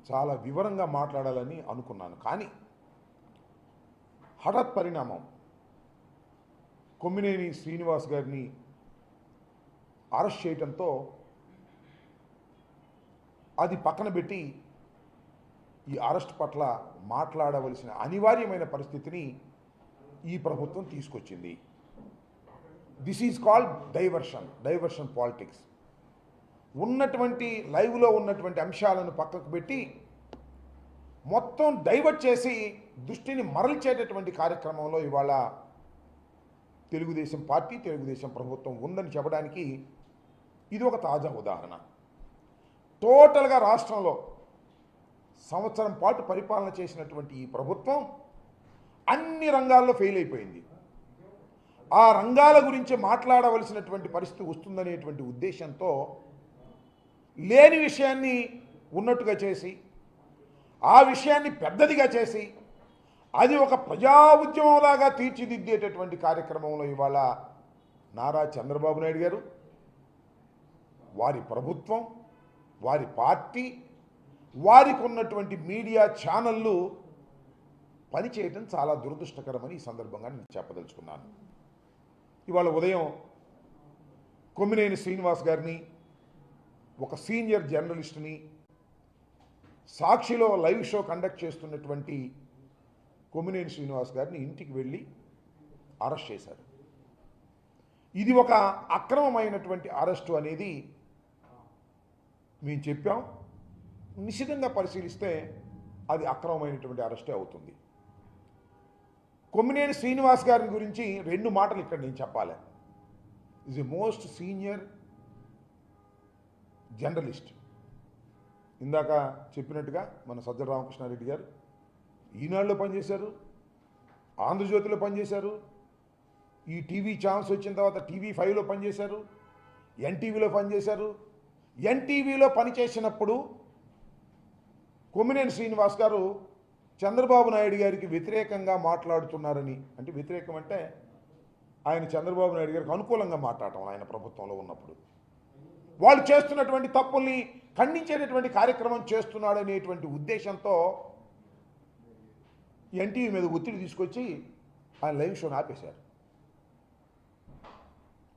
చాలా వివరంగా మాట్లాడాలని అనుకున్నాను. కానీ హఠాత్ పరిణామం కొమ్మినేని శ్రీనివాస్ గారిని అరెస్ట్ చేయడంతో అది పక్కన పెట్టి ఈ అరెస్ట్ పట్ల మాట్లాడవలసిన అనివార్యమైన పరిస్థితిని ఈ ప్రభుత్వం తీసుకొచ్చింది. This is called diversion politics. ఉన్నటువంటి లైవ్లో ఉన్నటువంటి అంశాలను పక్కకు పెట్టి మొత్తం డైవర్ట్ చేసి దృష్టిని మరల్చేటటువంటి కార్యక్రమంలో ఇవాళ తెలుగుదేశం పార్టీ, తెలుగుదేశం ప్రభుత్వం ఉందని చెప్పడానికి ఇది ఒక తాజా ఉదాహరణ. టోటల్గా రాష్ట్రంలో సంవత్సరం పాటు పరిపాలన చేసినటువంటి ఈ ప్రభుత్వం అన్ని రంగాల్లో ఫెయిల్ అయిపోయింది. ఆ రంగాల గురించి మాట్లాడవలసినటువంటి పరిస్థితి వస్తుందనేటువంటి ఉద్దేశంతో లేని విషయాన్ని ఉన్నట్టుగా చేసి, ఆ విషయాన్ని పెద్దదిగా చేసి, అది ఒక ప్రజా ఉద్యమంలాగా తీర్చిదిద్దేటటువంటి కార్యక్రమంలో ఇవాళ నారా చంద్రబాబు నాయుడు గారు, వారి ప్రభుత్వం, వారి పార్టీ, వారికి ఉన్నటువంటి మీడియా ఛానళ్ళు పనిచేయటం చాలా దురదృష్టకరమని ఈ సందర్భంగా నేను చెప్పదలుచుకున్నాను. ఇవాళ ఉదయం కొమ్మినేని శ్రీనివాస్ గారిని, ఒక సీనియర్ జర్నలిస్ట్ని, సాక్షిలో లైవ్ షో కండక్ట్ చేస్తున్నటువంటి కొమ్మినేని శ్రీనివాస్ గారిని ఇంటికి వెళ్ళి అరెస్ట్ చేశారు. ఇది ఒక అక్రమమైనటువంటి అరెస్టు అనేది మేము చెప్పాం. నిశితంగా పరిశీలిస్తే అది అక్రమమైనటువంటి అరెస్టే అవుతుంది. కొమ్మినేని శ్రీనివాస్ గారి గురించి రెండు మాటలు ఇక్కడ నేను చెప్పాలి. Is a most senior journalist. ఇందాక చెప్పినట్టుగా మన సజ్జల రామకృష్ణారెడ్డి గారు ఈనాడులో పనిచేశారు, ఆంధ్రజ్యోతిలో పనిచేశారు, ఈ టీవీ ఛానల్స్ వచ్చిన తర్వాత TV5లో పనిచేశారు, ఎన్టీవీలో పనిచేశారు. ఎన్టీవీలో పనిచేసినప్పుడు కొమ్మినేని శ్రీనివాస్ గారు చంద్రబాబు నాయుడు గారికి వ్యతిరేకంగా మాట్లాడుతున్నారని, అంటే వ్యతిరేకం అంటే ఆయన చంద్రబాబు నాయుడు గారికి అనుకూలంగా మాట్లాడటం, ఆయన ప్రభుత్వంలో ఉన్నప్పుడు వాళ్ళు చేస్తున్నటువంటి తప్పుల్ని ఖండించేటటువంటి కార్యక్రమం చేస్తున్నాడనేటువంటి ఉద్దేశంతో ఎన్టీవీ మీద ఒత్తిడి తీసుకొచ్చి ఆయన లైవ్ షోని ఆపేశారు.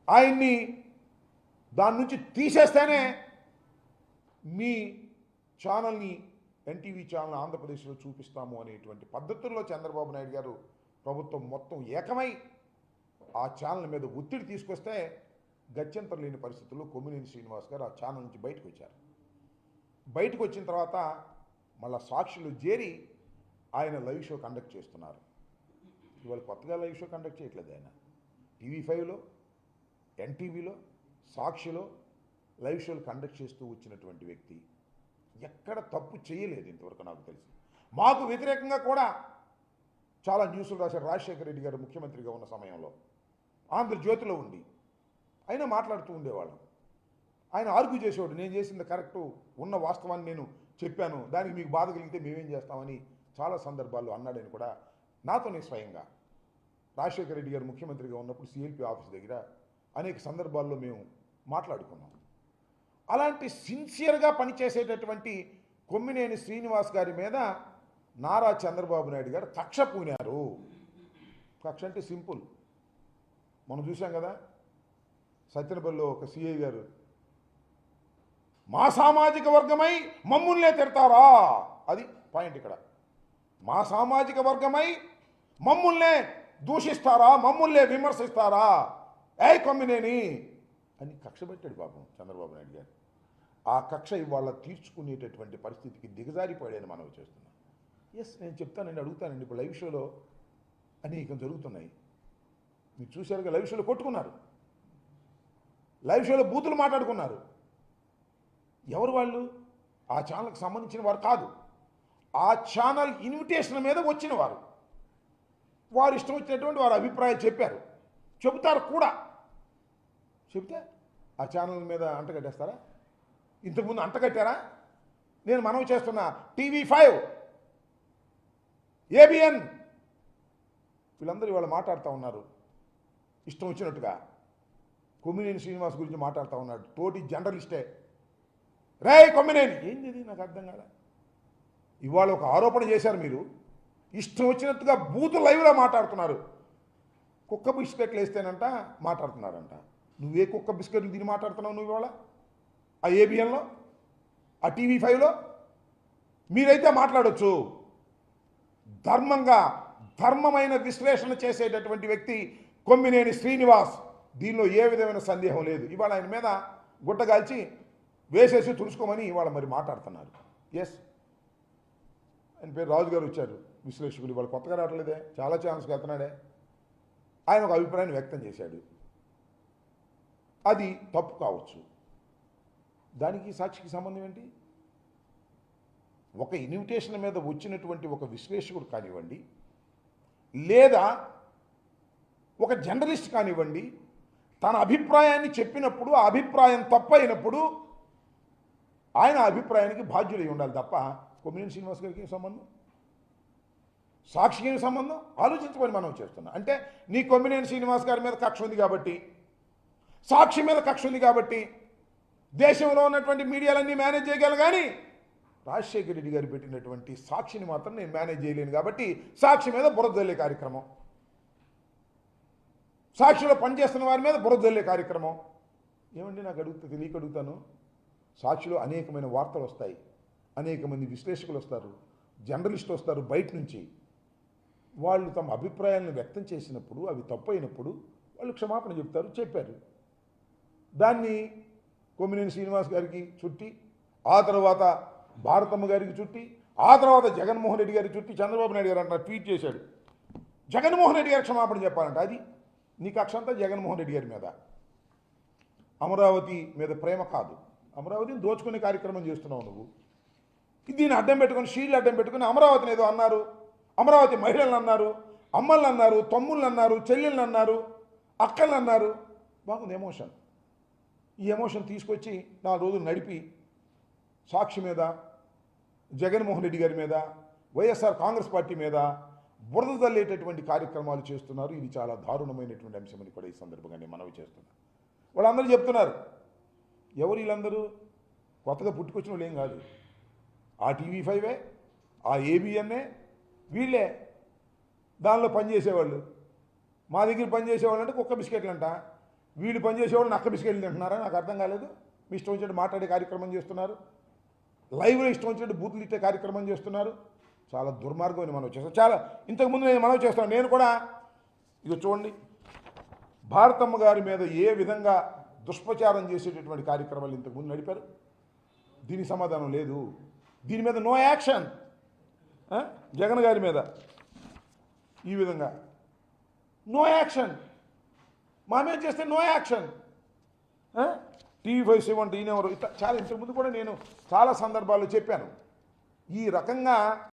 ఆయన్ని దాని నుంచి తీసేస్తేనే మీ ఛానల్ని, ఎన్టీవీ ఛానల్ ఆంధ్రప్రదేశ్లో చూపిస్తాము అనేటువంటి పద్ధతుల్లో చంద్రబాబు నాయుడు గారు ప్రభుత్వం మొత్తం ఏకమై ఆ ఛానల్ మీద ఒత్తిడి తీసుకొస్తే గత్యంతరం లేని పరిస్థితుల్లో కొమ్మినేని శ్రీనివాస్ గారు ఆ ఛానల్ నుంచి బయటకు వచ్చారు. బయటకు వచ్చిన తర్వాత మళ్ళీ సాక్షిలో చేరి ఆయన లైవ్ షో కండక్ట్ చేస్తున్నారు. ఇవాళ కొత్తగా లైవ్ షో కండక్ట్ చేయట్లేదు. ఆయన TV5లో, ఎన్టీవీలో, సాక్షిలో లైవ్ షోలు కండక్ట్ చేస్తూ వచ్చినటువంటి వ్యక్తి. ఎక్కడ తప్పు చేయలేదు ఇంతవరకు నాకు తెలిసి. మాకు వ్యతిరేకంగా కూడా చాలా న్యూస్లు రాశారు. రాజశేఖర రెడ్డి గారు ముఖ్యమంత్రిగా ఉన్న సమయంలో ఆంధ్రజ్యోతిలో ఉండి అయినా మాట్లాడుతూ ఉండేవాళ్ళం. ఆయన ఆర్గ్యూ చేసేవాడు, నేను చేసింది కరెక్టు, ఉన్న వాస్తవాన్ని నేను చెప్పాను, దానికి మీకు బాధ కలిగితే మేమేం చేస్తామని చాలా సందర్భాల్లో అన్నాడని కూడా నాతోనే స్వయంగా రాజశేఖర రెడ్డి గారు ముఖ్యమంత్రిగా ఉన్నప్పుడు CLP ఆఫీస్ దగ్గర అనేక సందర్భాల్లో మేము మాట్లాడుకున్నాం. అలాంటి సిన్సియర్గా పనిచేసేటటువంటి కొమ్మినేని శ్రీనివాస్ గారి మీద నారా చంద్రబాబు నాయుడు గారు కక్ష పూనారు. కక్ష అంటే సింపుల్, మనం చూసాం కదా, సత్యనపల్లిలో ఒక CI గారు మా సామాజిక వర్గమై మమ్ముల్నే తిడతారా, అది పాయింట్ ఇక్కడ. మా సామాజిక వర్గమై మమ్ముల్నే దూషిస్తారా, మమ్ముల్నే విమర్శిస్తారా, ఏ కొమ్మినేని అని కక్ష పెట్టాడు పాపం చంద్రబాబు నాయుడు గారు. ఆ కక్ష ఇవాళ తీర్చుకునేటటువంటి పరిస్థితికి దిగజారిపోయాడని మనం చేస్తున్నాం. ఎస్, నేను చెప్తానండి, అడుగుతానండి. ఇప్పుడు లైవ్ షోలో అనేకం జరుగుతున్నాయి. మీరు చూశారుగా, లైవ్ షోలో కొట్టుకున్నారు, లైవ్ షోలో బూతులు మాట్లాడుకున్నారు. ఎవరు వాళ్ళు? ఆ ఛానల్కి సంబంధించిన వారు కాదు, ఆ ఛానల్ ఇన్విటేషన్ మీద వచ్చిన వారు. వారు ఇష్టం వచ్చినటువంటి వారు అభిప్రాయం చెప్పారు, చెబుతారు కూడా. చెబితే ఆ ఛానల్ మీద అంటగట్టేస్తారా? ఇంతకుముందు అంటగట్టారా? నేను మనవి చేస్తున్నా, TV5, ABN వీళ్ళందరూ ఇవాళ మాట్లాడుతూ ఉన్నారు ఇష్టం వచ్చినట్టుగా. కొమ్మినేని శ్రీనివాస్ గురించి మాట్లాడుతూ ఉన్నాడు. తోటి జర్నలిస్టే, రేయ్ కొమ్మినేని ఏంది ఇది నాకు అర్థం కాలే. ఇవాళ ఒక ఆరోపణ చేశారు మీరు, ఇష్టం వచ్చినట్టుగా బూతు లైవ్లో మాట్లాడుతున్నారు. కుక్క బిస్కెట్లు వేస్తేనంట మాట్లాడుతున్నారంట. నువ్వే కుక్క బిస్కెట్లు తిని మాట్లాడుతున్నావు నువ్వు ఇవాళ ఆ ఏబిఎన్లో, ఆ టీవీ5లో? మీరైతే మాట్లాడొచ్చు. ధర్మమైన విశ్లేషణ చేసేటటువంటి వ్యక్తి కొమ్మినేని శ్రీనివాస్. దీనిలో ఏ విధమైన సందేహం లేదు. ఇవాళ ఆయన మీద గుట్టగాల్చి వేసేసి తుడుచుకోమని ఇవాళ మరి మాట్లాడుతున్నారు. ఎస్, ఆయన పేరు రాజు గారు వచ్చారు, విశ్లేషకులు. ఇవాళ కొత్తగా రావట్లేదే, చాలా ఛానల్స్కి వెళ్తున్నాడే. ఆయన ఒక అభిప్రాయాన్ని వ్యక్తం చేశాడు, అది తప్పు కావచ్చు. దానికి సాక్షికి సంబంధం ఏంటి? ఒక ఇన్విటేషన్ మీద వచ్చినటువంటి ఒక విశ్లేషకుడు కానివ్వండి, లేదా ఒక జర్నలిస్ట్ కానివ్వండి, తన అభిప్రాయాన్ని చెప్పినప్పుడు ఆ అభిప్రాయం తప్పైనప్పుడు ఆయన అభిప్రాయానికి బాధ్యులై ఉండాలి తప్ప కొమ్మినేని శ్రీనివాస్ గారికి ఏం సంబంధం, సాక్షికి ఏం సంబంధం? ఆలోచించమని మనం చేస్తున్నాం. అంటే నీ కొమ్మినేని శ్రీనివాస్ గారి మీద కక్ష ఉంది కాబట్టి, సాక్షి మీద కక్ష ఉంది కాబట్టి దేశంలో ఉన్నటువంటి మీడియాలన్నీ మేనేజ్ చేయగలను, కానీ రాజశేఖర రెడ్డి గారు పెట్టినటువంటి సాక్షిని మాత్రం నేను మేనేజ్ చేయలేను కాబట్టి సాక్షి మీద బురద జల్లే కార్యక్రమం, సాక్షిలో పనిచేస్తున్న వారి మీద బురద జల్లే కార్యక్రమం. ఏమండి నాకు తెలియక అడుగుతాను. సాక్షిలో అనేకమైన వార్తలు వస్తాయి, అనేక మంది విశ్లేషకులు వస్తారు, జర్నలిస్టులు వస్తారు బయట నుంచి. వాళ్ళు తమ అభిప్రాయాలను వ్యక్తం చేసినప్పుడు అవి తప్పు అయినప్పుడు వాళ్ళు క్షమాపణ చెప్తారు, చెప్పారు. దాన్ని కొమ్మినేని శ్రీనివాస్ గారికి చుట్టి, ఆ తర్వాత భారతమ్మ గారికి చుట్టి, ఆ తర్వాత జగన్మోహన్ రెడ్డి గారికి చుట్టి, చంద్రబాబు నాయుడు గారు అంటారు ట్వీట్ చేశాడు, జగన్మోహన్ రెడ్డి గారు క్షమాపణ చెప్పాలంట. అది నీ కక్ష అంతా జగన్మోహన్ రెడ్డి గారి మీద. అమరావతి మీద ప్రేమ కాదు, అమరావతిని దోచుకునే కార్యక్రమం చేస్తున్నావు నువ్వు. దీన్ని అడ్డం పెట్టుకుని, షీల్డ్ అడ్డం పెట్టుకుని అమరావతిని ఏదో అన్నారు, అమరావతి మహిళలను అన్నారు, అమ్మల్ని అన్నారు, తమ్ముళ్ళని అన్నారు, చెల్లెళ్ళని అన్నారు, అక్కల్ని అన్నారు. బాగుంది ఎమోషన్. ఈ ఎమోషన్ తీసుకొచ్చి 4 రోజులు నడిపి సాక్షి మీద, జగన్మోహన్ రెడ్డి గారి మీద, వైఎస్ఆర్ కాంగ్రెస్ పార్టీ మీద బురద తల్లేటటువంటి కార్యక్రమాలు చేస్తున్నారు. ఇది చాలా దారుణమైనటువంటి అంశమని కూడా ఈ సందర్భంగా నేను మనవి చేస్తున్నాను. వాళ్ళందరూ చెప్తున్నారు. ఎవరు వీళ్ళందరూ? కొత్తగా పుట్టుకొచ్చిన వాళ్ళు ఏం కాదు. ఆ టీవీ5, ఆ ఏబిఎన్ఏ, వీళ్ళే దానిలో పనిచేసేవాళ్ళు. మా దగ్గర పనిచేసేవాళ్ళు అంటే కుక్క బిస్కెట్లు అంట, వీళ్ళు పనిచేసేవాళ్ళు నక్క బిస్కెట్లు తింటున్నారా? నాకు అర్థం కాలేదు. మీ ఇష్టం వచ్చినట్టు మాట్లాడే కార్యక్రమం చేస్తున్నారు, లైవ్లో ఇష్టం వచ్చినట్టు బూతులు ఇచ్చే కార్యక్రమం చేస్తున్నారు. చాలా దుర్మార్గం అని మనం చేస్తాం. చాలా ఇంతకుముందు నేను మనవి చేస్తాను. నేను కూడా ఇది చూడండి, భారతమ్మ గారి మీద ఏ విధంగా దుష్ప్రచారం చేసేటటువంటి కార్యక్రమాలు ఇంతకుముందు నడిపారు. దీనికి సమాధానం లేదు. దీని మీద నో యాక్షన్. జగన్ గారి మీద ఈ విధంగా నో యాక్షన్, మా మీద చేస్తే నో యాక్షన్. టీవీ5 అంటే ఈయనెవరు? చాలా ఇంతకుముందు కూడా నేను చాలా సందర్భాల్లో చెప్పాను. ఈ రకంగా